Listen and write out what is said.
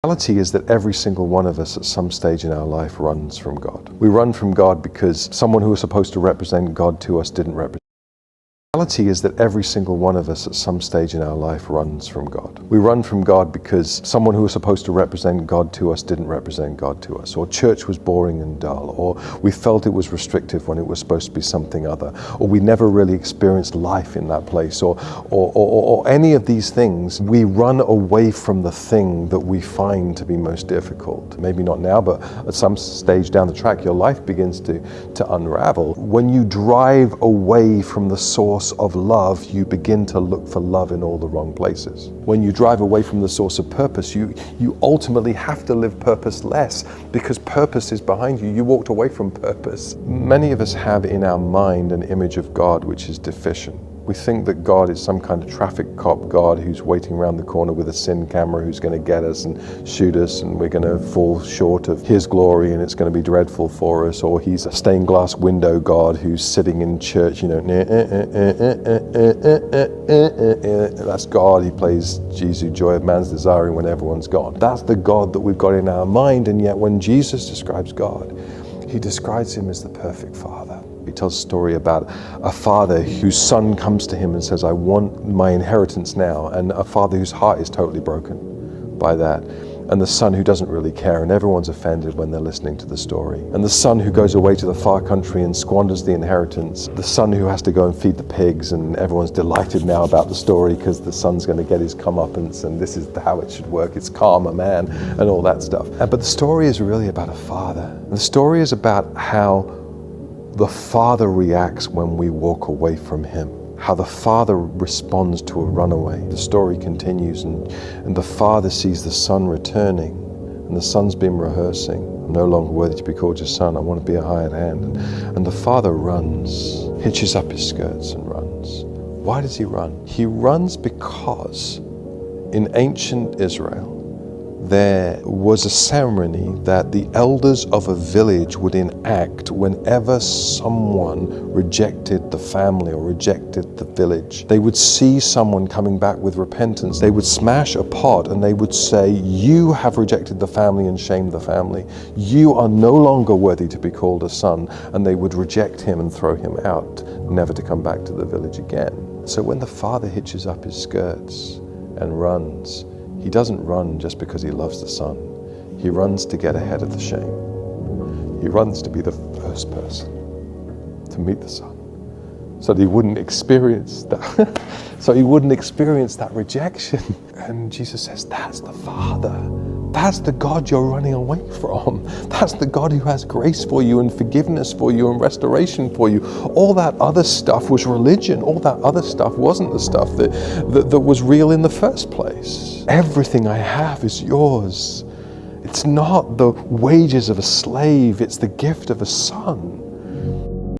The reality is that every single one of us at some stage in our life runs from God. We run from God because someone who was supposed to represent God to us didn't represent. The reality is that every single one of us at some stage in our life runs from God. We run from God because someone who was supposed to represent God to us didn't represent God to us, or church was boring and dull, or we felt it was restrictive when it was supposed to be something other, or we never really experienced life in that place, or any of these things. We run away from the thing that we find to be most difficult. Maybe not now, but at some stage down the track, your life begins to unravel. When you drive away from the source of love, you begin to look for love in all the wrong places. When you drive away from the source of purpose, you ultimately have to live purposeless because purpose is behind you. You walked away from purpose. Many of us have in our mind an image of God which is deficient. We think that God is some kind of traffic cop God who's waiting around the corner with a sin camera who's going to get us and shoot us, and we're going to fall short of His glory and it's going to be dreadful for us. Or He's a stained glass window God who's sitting in church, that's God. He plays Jesus, joy of man's desiring when everyone's gone. That's the God that we've got in our mind, and yet when Jesus describes God, He describes Him as the perfect Father. He tells a story about a father whose son comes to him and says, I want my inheritance now, and a father whose heart is totally broken by that, and the son who doesn't really care, and everyone's offended when they're listening to the story, and the son who goes away to the far country and squanders the inheritance, the son who has to go and feed the pigs, and everyone's delighted now about the story because the son's going to get his comeuppance, and this is how it should work, it's karma, man, and all that stuff. But the story is really about a father. The story is about how the Father reacts when we walk away from Him, how the Father responds to a runaway. The story continues, and the Father sees the Son returning, and the Son's been rehearsing. I'm no longer worthy to be called your son, I want to be a hired hand. And the Father runs, hitches up his skirts and runs. Why does he run? He runs because in ancient Israel, there was a ceremony that the elders of a village would enact whenever someone rejected the family or rejected the village. They would see someone coming back with repentance. They would smash a pot and they would say, you have rejected the family and shamed the family. You are no longer worthy to be called a son. And they would reject him and throw him out, never to come back to the village again. So when the father hitches up his skirts and runs, he doesn't run just because he loves the son. He runs to get ahead of the shame. He runs to be the first person to meet the son, so that he wouldn't experience that. So he wouldn't experience that rejection. And Jesus says, that's the Father. That's the God you're running away from. That's the God who has grace for you and forgiveness for you and restoration for you. All that other stuff was religion. All that other stuff wasn't the stuff that was real in the first place. Everything I have is yours. It's not the wages of a slave, it's the gift of a son.